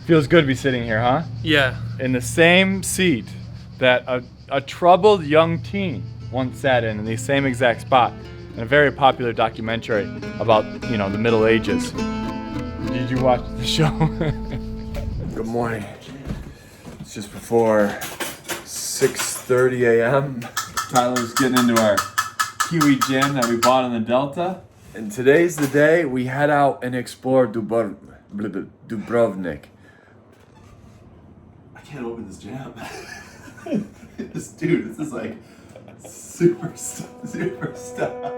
Feels good to be sitting here, huh? Yeah. In the same seat that a troubled young teen once sat in the same exact spot in a very popular documentary about, you know, the Middle Ages. Did you watch the show? Good morning. It's just before 6:30 a.m. Tyler's getting into our Kiwi gin that we bought in the Delta. And today's the day we head out and explore Dubrovnik. I can't open this jam. This is like super stuff.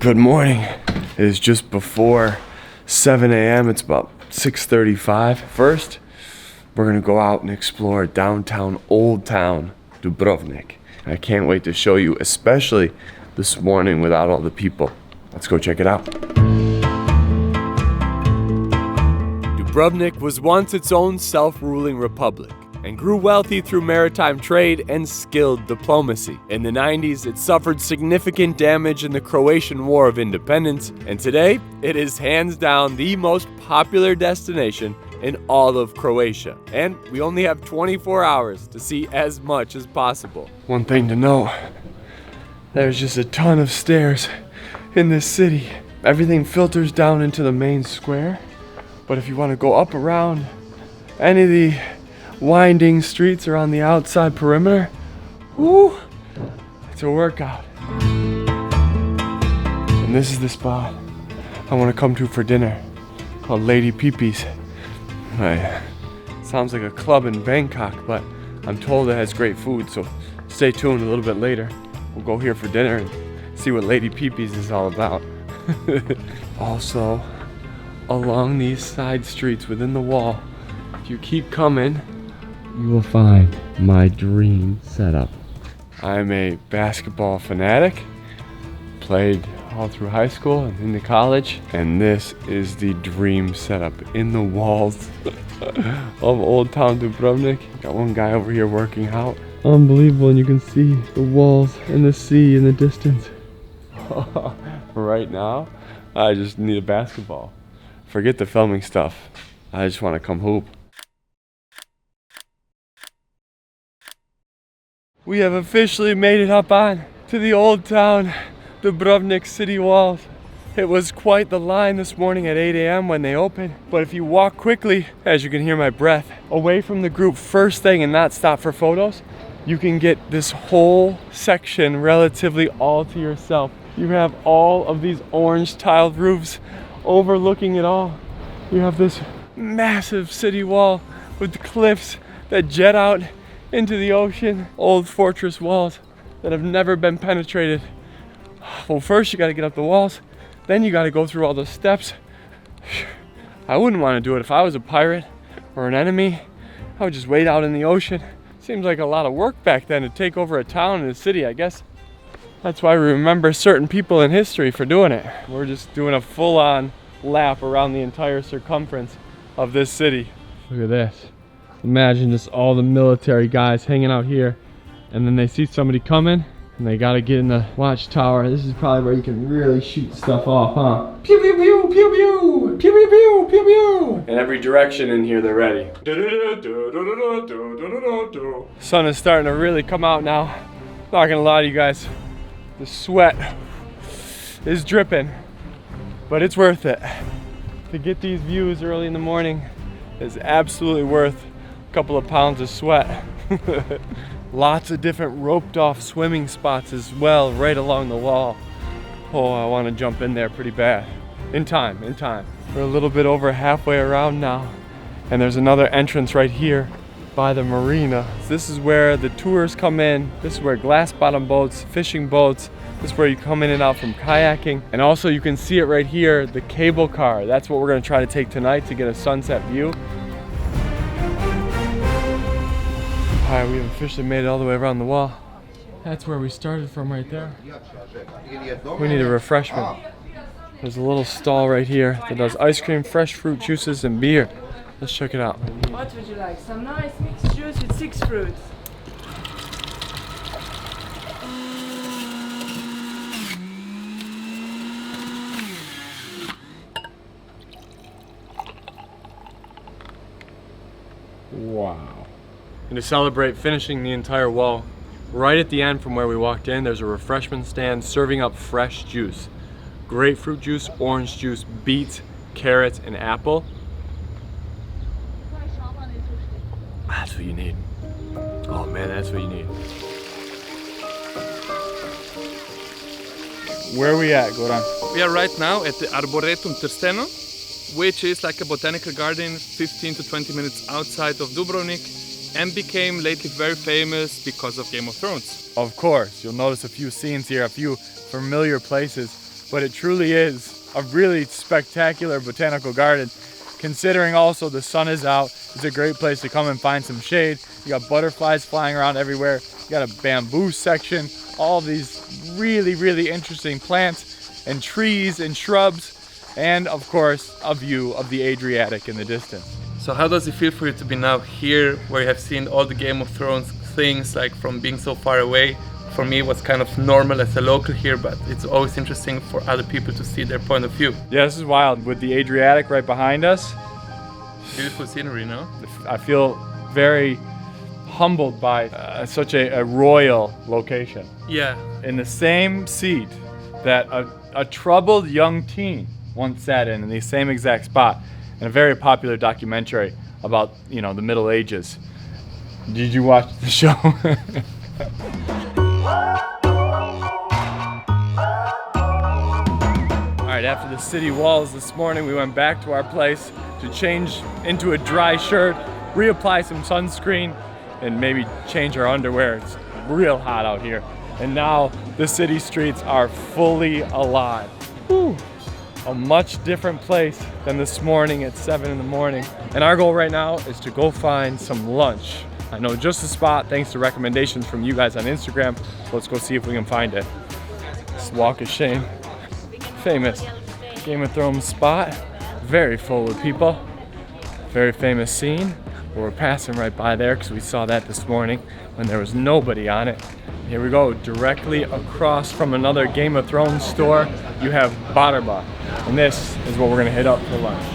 Good morning. It is just before 7 a.m. It's about 6:35. First, we're gonna go out and explore downtown Old Town Dubrovnik. I can't wait to show you, especially this morning without all the people. Let's go check it out. Dubrovnik was once its own self-ruling republic and grew wealthy through maritime trade and skilled diplomacy. In the 90s, it suffered significant damage in the Croatian War of Independence, and today, it is hands down the most popular destination in all of Croatia. And we only have 24 hours to see as much as possible. One thing to know, there's just a ton of stairs in this city. Everything filters down into the main square, but if you want to go up around any of the winding streets around the outside perimeter, whoo, it's a workout. And this is the spot I want to come to for dinner, called Lady Peepee's. Sounds like a club in Bangkok, but I'm told it has great food, so stay tuned a little bit later. We'll go here for dinner and see what Lady Peepee's is all about. Also, along these side streets within the wall, if you keep coming, you will find my dream setup. I'm a basketball fanatic, played all through high school and into college, and this is the dream setup in the walls of Old Town Dubrovnik. Got one guy over here working out. Unbelievable, and you can see the walls and the sea in the distance. Right now, I just need a basketball. Forget the filming stuff. I just want to come hoop. We have officially made it up on to the Old Town Dubrovnik City Walls. It was quite the line this morning at 8 a.m. when they opened, but if you walk quickly, as you can hear my breath, away from the group first thing and not stop for photos, you can get this whole section relatively all to yourself. You have all of these orange tiled roofs overlooking it all. You have this massive city wall with cliffs that jet out into the ocean, old fortress walls that have never been penetrated. Well, first you gotta get up the walls, then you gotta go through all those steps. I wouldn't want to do it if I was a pirate or an enemy. I would just wait out in the ocean. Seems like a lot of work back then to take over a town and a city, I guess. That's why we remember certain people in history for doing it. We're just doing a full-on lap around the entire circumference of this city. Look at this. Imagine just all the military guys hanging out here, and then they see somebody coming and they gotta get in the watchtower. This is probably where you can really shoot stuff off, huh? Pew pew pew pew pew pew pew pew pew pew. In every direction in here they're ready. Sun is starting to really come out now. Not gonna lie to you guys, the sweat is dripping, but it's worth it. To get these views early in the morning is absolutely worth a couple of pounds of sweat. Lots of different roped off swimming spots as well right along the wall. Oh, I want to jump in there pretty bad. In time. We're a little bit over halfway around now, and there's another entrance right here by the marina. This is where the tours come in. This is where glass bottom boats, fishing boats, this is where you come in and out from kayaking. And also you can see it right here, the cable car. That's what we're gonna try to take tonight to get a sunset view. All right, we have officially made it all the way around the wall. That's where we started from right there. We need a refreshment. There's a little stall right here that does ice cream, fresh fruit juices, and beer. Let's check it out. What would you like? Some nice mixed juice with 6 fruits. Wow. And to celebrate finishing the entire wall, right at the end from where we walked in, there's a refreshment stand serving up fresh juice. Grapefruit juice, orange juice, beet, carrot, and apple. That's what you need. Oh man, that's what you need. Where are we at, Goran? We are right now at the Arboretum Trsteno, which is like a botanical garden 15 to 20 minutes outside of Dubrovnik, and became lately very famous because of Game of Thrones. Of course, you'll notice a few scenes here, a few familiar places, but it truly is a really spectacular botanical garden. Considering also the sun is out, it's a great place to come and find some shade. You got butterflies flying around everywhere. You got a bamboo section, all these really, really interesting plants and trees and shrubs, and of course, a view of the Adriatic in the distance. So how does it feel for you to be now here, where you have seen all the Game of Thrones things, like from being so far away? For me, it was kind of normal as a local here, but it's always interesting for other people to see their point of view. Yeah, this is wild. With the Adriatic right behind us, Beautiful scenery, no? I feel very humbled by such a royal location. Yeah. In the same seat that a troubled young teen once sat in the same exact spot, in a very popular documentary about, you know, the Middle Ages. Did you watch the show? Alright, after the city walls this morning, we went back to our place to change into a dry shirt, reapply some sunscreen, and maybe change our underwear. It's real hot out here. And now the city streets are fully alive. Whew. A much different place than this morning at 7 in the morning. And our goal right now is to go find some lunch. I know just the spot thanks to recommendations from you guys on Instagram. So let's go see if we can find it. This Walk of Shame. Famous Game of Thrones spot. Very full with people. Very famous scene. But we're passing right by there because we saw that this morning when there was nobody on it. Here we go, directly across from another Game of Thrones store, you have Barba. And this is what we're gonna hit up for lunch.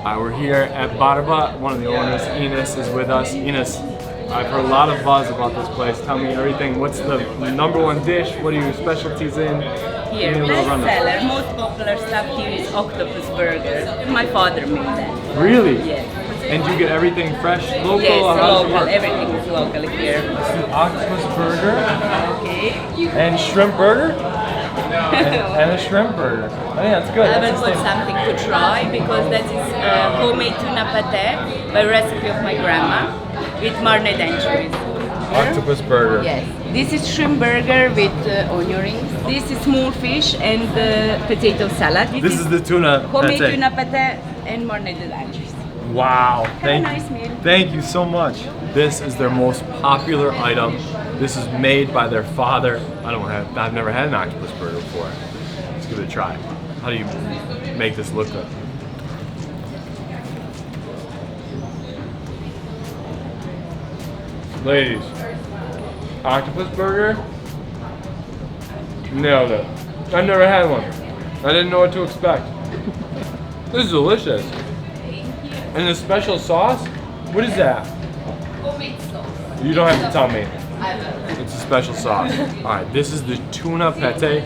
We're here at Barba. One of the owners, Ines, is with us. Ines, I've heard a lot of buzz about this place. Tell me everything. What's the #1 dish? What are your specialties in? Here, bestseller, most popular stuff here is octopus burger. My father made that. Really? Yes. And do you get everything fresh, local? Yes, or how does it local. work? Everything is local here. This is octopus burger Okay. and shrimp burger and a shrimp burger. I think that's good. I That's will put something to try because that is homemade tuna pate by recipe of my grandma with marinated anchovies. octopus burger. Yes. This is shrimp burger with onion rings. This is small fish and potato salad. This is the tuna homemade pate. tuna pate and marinated anchovies. Wow. Have a nice meal. Thank you so much. This is their most popular item. This is made by their father. I've never had an octopus burger before. Let's give it a try. How do you make this look good? Ladies, octopus burger? Nailed it. I've never had one. I didn't know what to expect. This is delicious. And the special sauce? What is that? Homemade sauce. You don't have to tell me. I will. It's a special sauce. Alright, this is the tuna pate.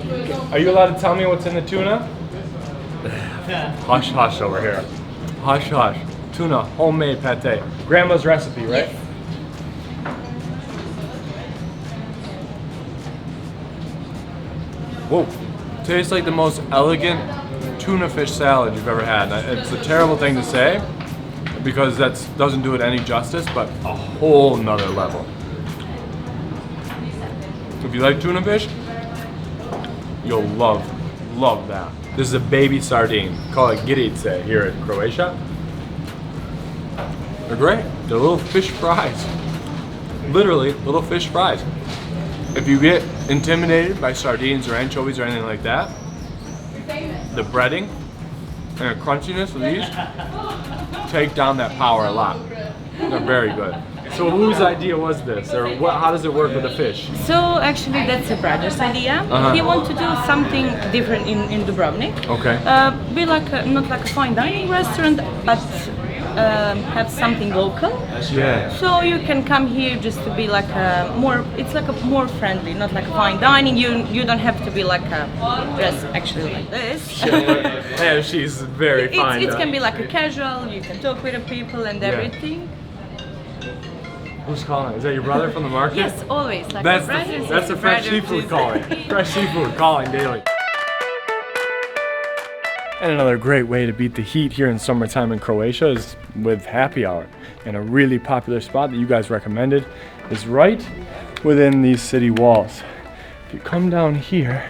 Are you allowed to tell me what's in the tuna? Hush hush over here. Hush hush. Tuna, homemade pate. Grandma's recipe, right? Yes. Whoa. Tastes like the most elegant tuna fish salad you've ever had. It's a terrible thing to say because that doesn't do it any justice, but a whole nother level. So if you like tuna fish, you'll love that. This is a baby sardine. Call it girice here in Croatia. They're great. They're little fish fries. Literally, little fish fries. If you get intimidated by sardines or anchovies or anything like that, the breading and the crunchiness of these take down that power a lot. They're very good. So whose idea was this, or how does it work with the fish? So actually that's a brother's idea. He wants to do something different in Dubrovnik. Okay. Be like not like a fine dining restaurant, but have something local. Yeah. So you can come here just to be like a more. It's like a more friendly, not like a fine dining. You don't have to be like a dress actually like this. Yeah, she's very fine. It can be like a casual. You can talk with the people and everything. Who's calling? Is that your brother from the market? Yes, always. Like That's the fresh seafood calling. Fresh seafood calling daily. And another great way to beat the heat here in summertime in Croatia is with happy hour. And a really popular spot that you guys recommended is right within these city walls. If you come down here,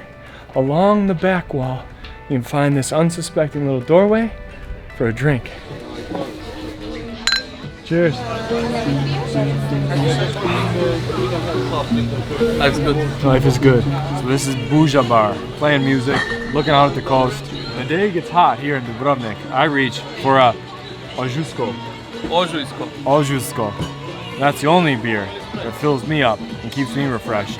along the back wall, you can find this unsuspecting little doorway for a drink. Cheers. Life's good. Life is good. So this is Buja Bar, playing music, looking out at the coast. The day gets hot here in Dubrovnik. I reach for a Ožujsko. Ožujsko. That's the only beer that fills me up and keeps me refreshed.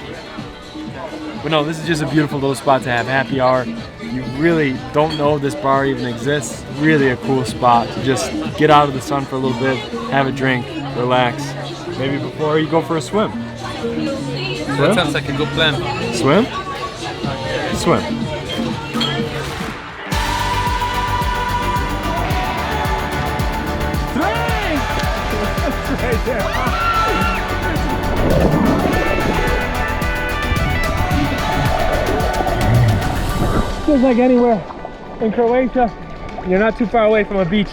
But no, this is just a beautiful little spot to have happy hour. You really don't know this bar even exists. Really a cool spot to just get out of the sun for a little bit, have a drink, relax. Maybe before you go for a swim. That sounds like a good plan. Swim? Swim. Right there. Feels like anywhere in Croatia. You're not too far away from a beach.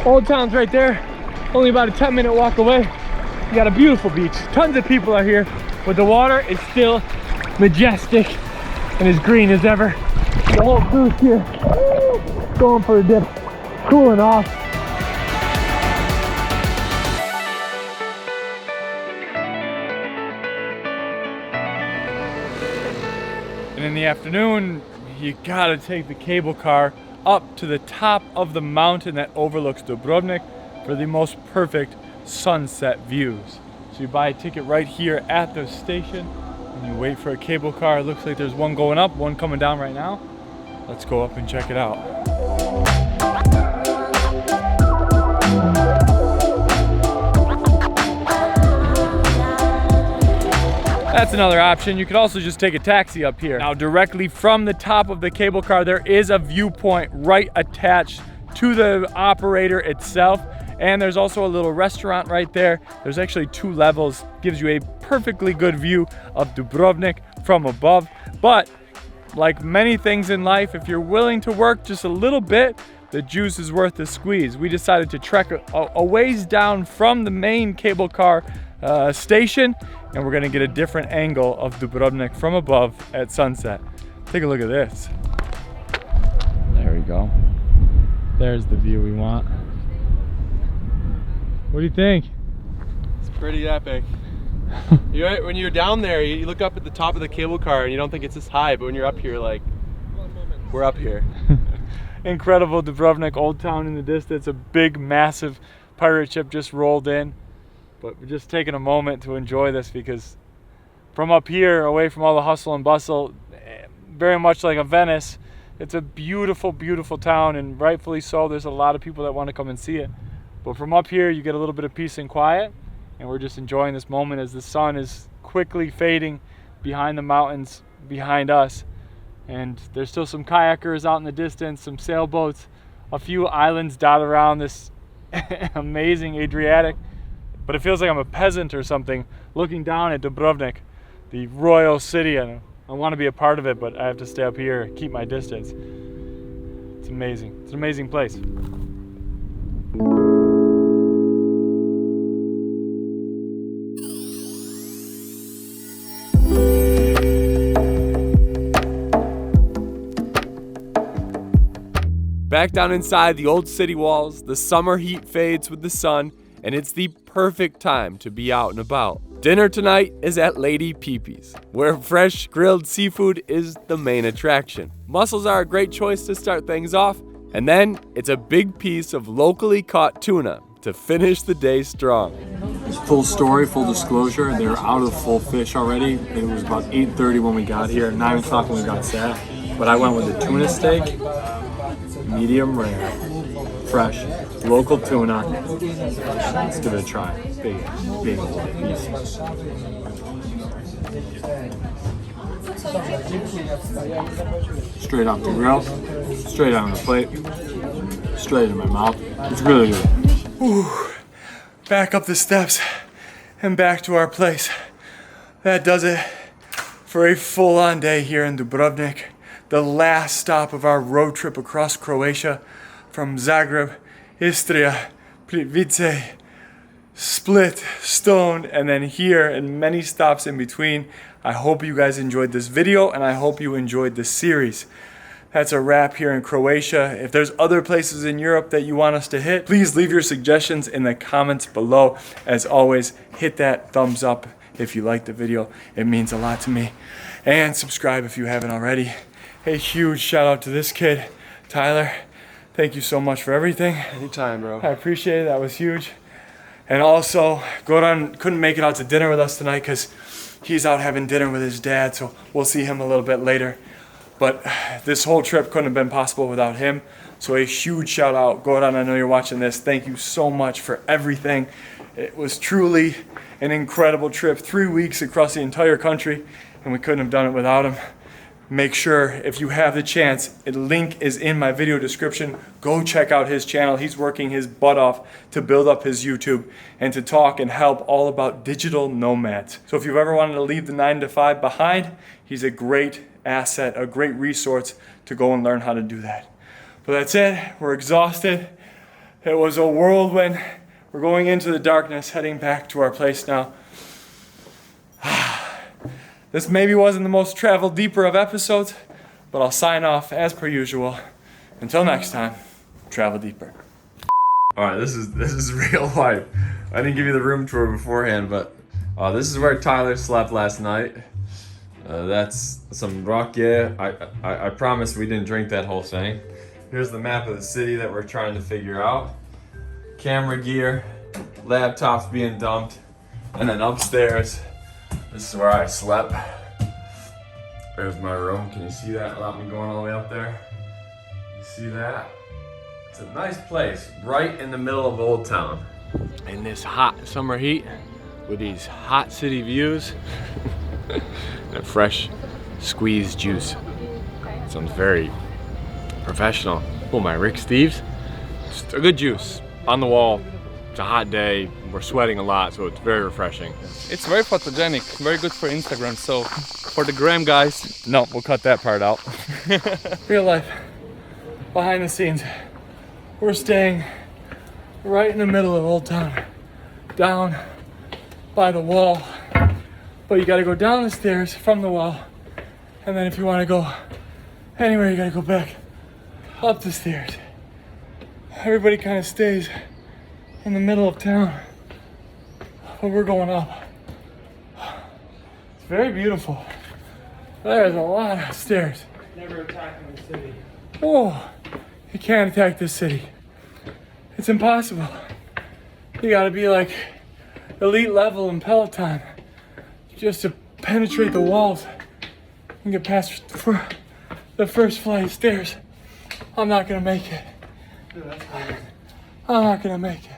Old Town's right there, only about a 10-minute walk away. You got a beautiful beach. Tons of people are here, but the water is still majestic and as green as ever. The whole crew's here, going for a dip, cooling off. And in the afternoon, you gotta take the cable car up to the top of the mountain that overlooks Dubrovnik for the most perfect sunset views. So you buy a ticket right here at the station and you wait for a cable car. It looks like there's one going up, one coming down right now. Let's go up and check it out. That's another option. You could also just take a taxi up here. Now, directly from the top of the cable car, there is a viewpoint right attached to the operator itself. And there's also a little restaurant right there. There's actually 2 levels. Gives you a perfectly good view of Dubrovnik from above. But like many things in life, if you're willing to work just a little bit, the juice is worth the squeeze. We decided to trek a ways down from the main cable car station, and we're gonna get a different angle of Dubrovnik from above at sunset. Take a look at this. There we go. There's the view we want. What do you think? It's pretty epic. When you're down there, you look up at the top of the cable car and you don't think it's this high, but when you're up here, like, we're up here. Incredible Dubrovnik Old Town in the distance. A big, massive pirate ship just rolled in. But we're just taking a moment to enjoy this because from up here, away from all the hustle and bustle, very much like a Venice, it's a beautiful, beautiful town, and rightfully so. There's a lot of people that want to come and see it. But from up here, you get a little bit of peace and quiet, and we're just enjoying this moment as the sun is quickly fading behind the mountains behind us. And there's still some kayakers out in the distance, some sailboats, a few islands dotted around this amazing Adriatic. But it feels like I'm a peasant or something looking down at Dubrovnik, the royal city, and I want to be a part of it, but I have to stay up here, keep my distance. It's amazing. It's an amazing place. Back down inside the old city walls, the summer heat fades with the sun, and it's the perfect time to be out and about. Dinner tonight is at Lady Peepee's, where fresh grilled seafood is the main attraction. Mussels are a great choice to start things off, and then it's a big piece of locally caught tuna to finish the day strong. Full story, full disclosure, they're out of full fish already. It was about 8:30 when we got here, 9 o'clock when we got set. But I went with a tuna steak, medium rare, fresh, local tuna. Let's give it a try. Big piece. Straight off the grill, straight on the plate, straight in my mouth. It's really good. Ooh, back up the steps and back to our place. That does it for a full-on day here in Dubrovnik. The last stop of our road trip across Croatia from Zagreb, Istria, Plitvice, Split, Stone, and then here and many stops in between. I hope you guys enjoyed this video and I hope you enjoyed this series. That's a wrap here in Croatia. If there's other places in Europe that you want us to hit, please leave your suggestions in the comments below. As always, hit that thumbs up if you liked the video. It means a lot to me. And subscribe if you haven't already. A huge shout out to this kid, Tyler. Thank you so much for everything. Anytime, bro. I appreciate it. That was huge. And also, Goran couldn't make it out to dinner with us tonight because he's out having dinner with his dad, so we'll see him a little bit later. But this whole trip couldn't have been possible without him. So a huge shout out. Goran, I know you're watching this. Thank you so much for everything. It was truly an incredible trip. 3 weeks across the entire country, and we couldn't have done it without him. Make sure, if you have the chance, a link is in my video description. Go check out his channel. He's working his butt off to build up his YouTube and to talk and help all about digital nomads. So if you've ever wanted to leave the 9 to 5 behind, he's a great asset, a great resource to go and learn how to do that. But that's it. We're exhausted. It was a whirlwind. We're going into the darkness, heading back to our place now. This maybe wasn't the most travel deeper of episodes, but I'll sign off as per usual. Until next time, travel deeper. All right, this is real life. I didn't give you the room tour beforehand, but this is where Tyler slept last night. That's some rakia. I promise we didn't drink that whole thing. Here's the map of the city that we're trying to figure out. Camera gear, laptops being dumped, and then upstairs, this is where I slept. There's my room. Can you see that without me going all the way up there? You see that? It's a nice place, right in the middle of Old Town. In this hot summer heat, with these hot city views, and a fresh squeezed juice. Sounds very professional. Oh, my Rick Steves. Just a good juice on the wall. It's a hot day. We're sweating a lot, so it's very refreshing. It's very photogenic, very good for Instagram. So for the gram guys, No, we'll cut that part out. Real life, behind the scenes. We're staying right in the middle of Old Town, down by the wall. But you gotta go down the stairs from the wall, and then if you wanna go anywhere, you gotta go back up the stairs. Everybody kind of stays in the middle of town, but we're going up. It's very beautiful. There's a lot of stairs. Never attacking the city. Oh, you can't attack this city. It's impossible. You gotta be like elite level in Peloton just to penetrate the walls and get past the first flight of stairs. I'm not gonna make it. I'm not gonna make it.